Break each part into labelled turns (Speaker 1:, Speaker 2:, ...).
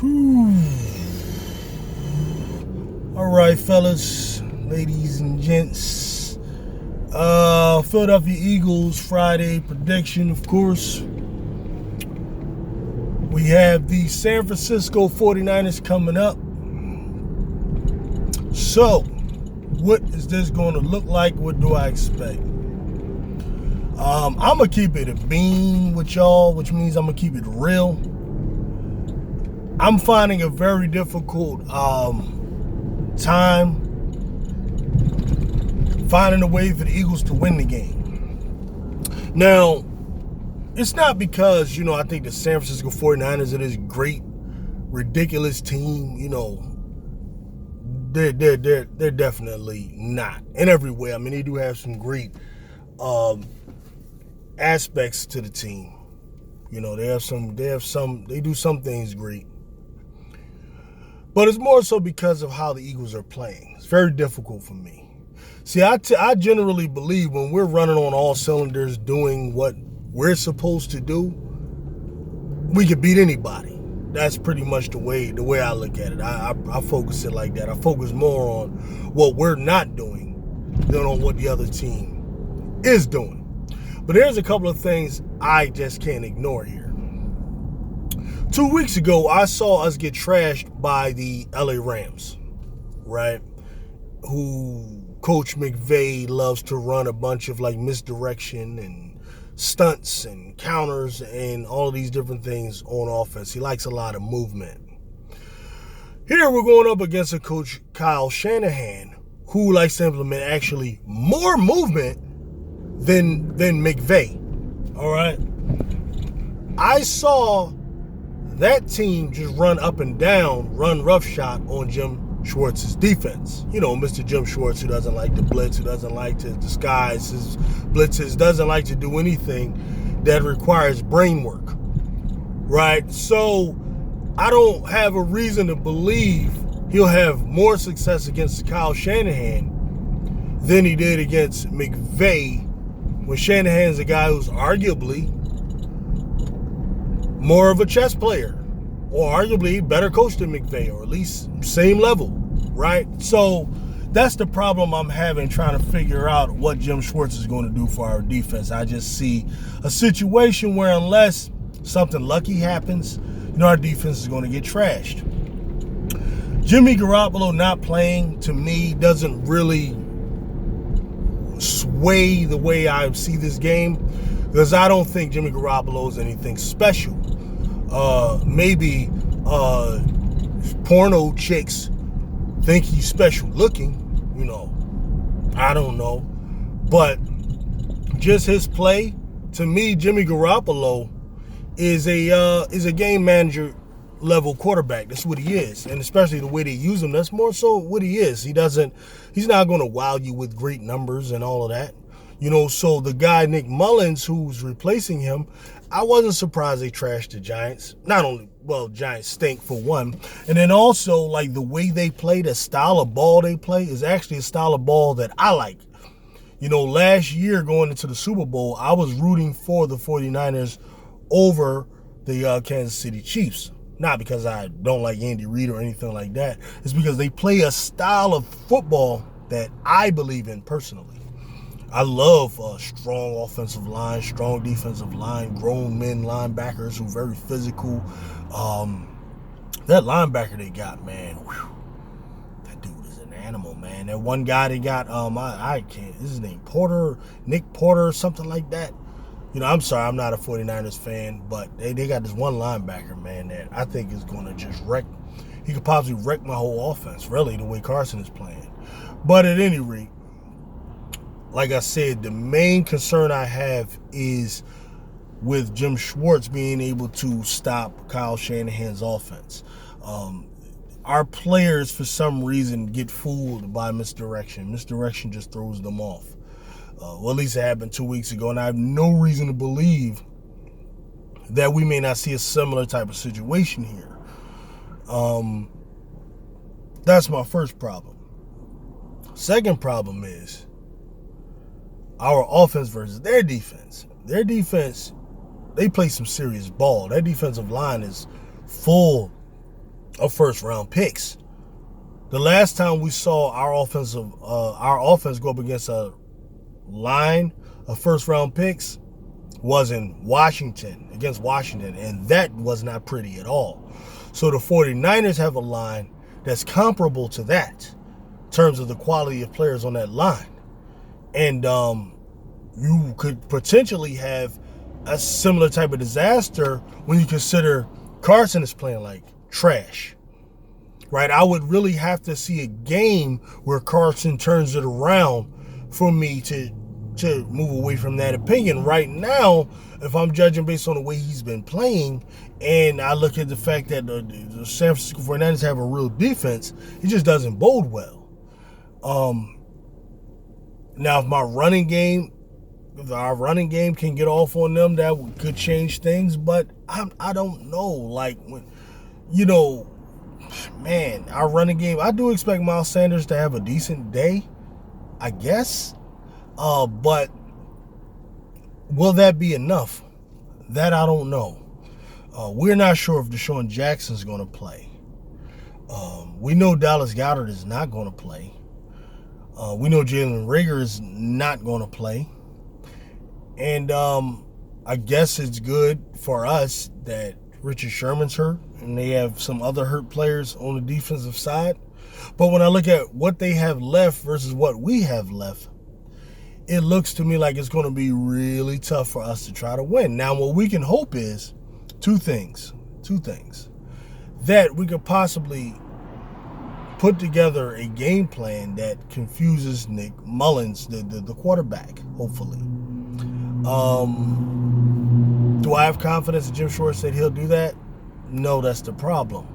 Speaker 1: Whew. All right, fellas, ladies and gents. Philadelphia Eagles Friday prediction, of course. We have the San Francisco 49ers coming up. So, what is this going to look like? What do I expect? I'm going to keep it a bean with y'all, which means I'm going to keep it real. I'm finding a very difficult time finding a way for the Eagles to win the game. Now, it's not because, I think the San Francisco 49ers are this great, ridiculous team, they're definitely not in every way. I mean, they do have some great aspects to the team. They do some things great. But it's more so because of how the Eagles are playing. It's very difficult for me. See, I generally believe when we're running on all cylinders, doing what we're supposed to do, we can beat anybody. That's pretty much the way I look at it. I focus it like that. I focus more on what we're not doing than on what the other team is doing. But there's a couple of things I just can't ignore here. 2 weeks ago, I saw us get trashed by the LA Rams, right? Who Coach McVay loves to run a bunch of like misdirection and stunts and counters and all of these different things on offense. He likes a lot of movement. Here we're going up against a coach, Kyle Shanahan, who likes to implement actually more movement than McVay. All right. I saw that team just run up and down, run roughshod on Jim Schwartz's defense. Mr. Jim Schwartz, who doesn't like to blitz, who doesn't like to disguise his blitzes, doesn't like to do anything that requires brain work, right? So I don't have a reason to believe he'll have more success against Kyle Shanahan than he did against McVay, when Shanahan's a guy who's arguably more of a chess player, or arguably better coach than McVay, or at least same level, right? So that's the problem I'm having trying to figure out what Jim Schwartz is going to do for our defense. I just see a situation where unless something lucky happens, our defense is going to get trashed. Jimmy Garoppolo not playing, to me, doesn't really sway the way I see this game, because I don't think Jimmy Garoppolo is anything special. Maybe porno chicks think he's special looking, I don't know. But just his play, to me, Jimmy Garoppolo is a game manager level quarterback. That's what he is. And especially the way they use him, that's more so what he is. He's not going to wow you with great numbers and all of that. So the guy, Nick Mullins, who's replacing him, I wasn't surprised they trashed the Giants. Not only, Giants stink for one, and then also, like, the way they play, the style of ball they play is actually a style of ball that I like. Last year going into the Super Bowl, I was rooting for the 49ers over the Kansas City Chiefs. Not because I don't like Andy Reid or anything like that. It's because they play a style of football that I believe in personally. I love a strong offensive line, strong defensive line, grown men linebackers who are very physical. That linebacker they got, man, that dude is an animal, man. That one guy they got, I can't, is his name Nick Porter, something like that. I'm sorry, I'm not a 49ers fan, but they got this one linebacker, man, that I think is going to just he could possibly wreck my whole offense, really, the way Carson is playing. But at any rate, like I said, the main concern I have is with Jim Schwartz being able to stop Kyle Shanahan's offense. Our players, for some reason, get fooled by misdirection. Misdirection just throws them off. Well, at least it happened 2 weeks ago, and I have no reason to believe that we may not see a similar type of situation here. That's my first problem. Second problem is our offense versus their defense. Their defense, they play some serious ball. Their defensive line is full of first round picks. The last time we saw our offense go up against a line of first round picks was in against Washington, and that was not pretty at all. So the 49ers have a line that's comparable to that in terms of the quality of players on that line. And you could potentially have a similar type of disaster when you consider Carson is playing like trash. Right? I would really have to see a game where Carson turns it around for me to move away from that opinion. Right now, if I'm judging based on the way he's been playing, and I look at the fact that the San Francisco 49ers have a real defense, it just doesn't bode well. Now, if our running game can get off on them, that could change things, but I don't know. Like, man, our running game, I do expect Miles Sanders to have a decent day, I guess. But will that be enough? That I don't know. We're not sure if Deshaun Jackson's going to play. We know Dallas Goedert is not going to play. We know Jalen Reagor is not going to play. And I guess it's good for us that Richard Sherman's hurt and they have some other hurt players on the defensive side. But when I look at what they have left versus what we have left, it looks to me like it's going to be really tough for us to try to win. Now, what we can hope is two things. That we could possibly put together a game plan that confuses Nick Mullins, the quarterback, hopefully. Do I have confidence in Jim Schwartz that he'll do that? No, that's the problem.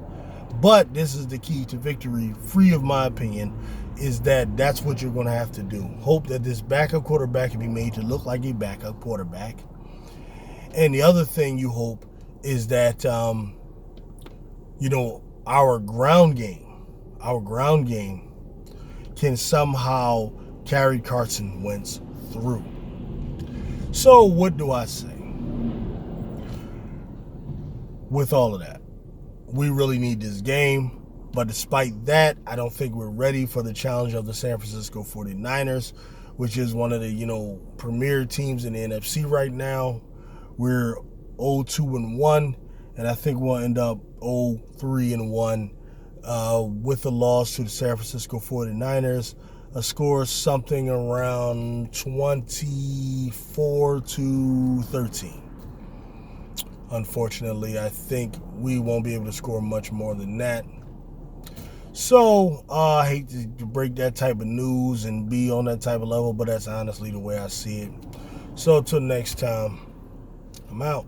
Speaker 1: But this is the key to victory, free of my opinion, is that that's what you're going to have to do. Hope that this backup quarterback can be made to look like a backup quarterback. And the other thing you hope is that, our ground game can somehow carry Carson Wentz through. So what do I say? With all of that, we really need this game. But despite that, I don't think we're ready for the challenge of the San Francisco 49ers, which is one of the, premier teams in the NFC right now. We're 0-2-1, and I think we'll end up 0-3-1 with the loss to the San Francisco 49ers. A score something around 24-13. Unfortunately, I think we won't be able to score much more than that. So, I hate to break that type of news and be on that type of level, but that's honestly the way I see it. So, till next time, I'm out.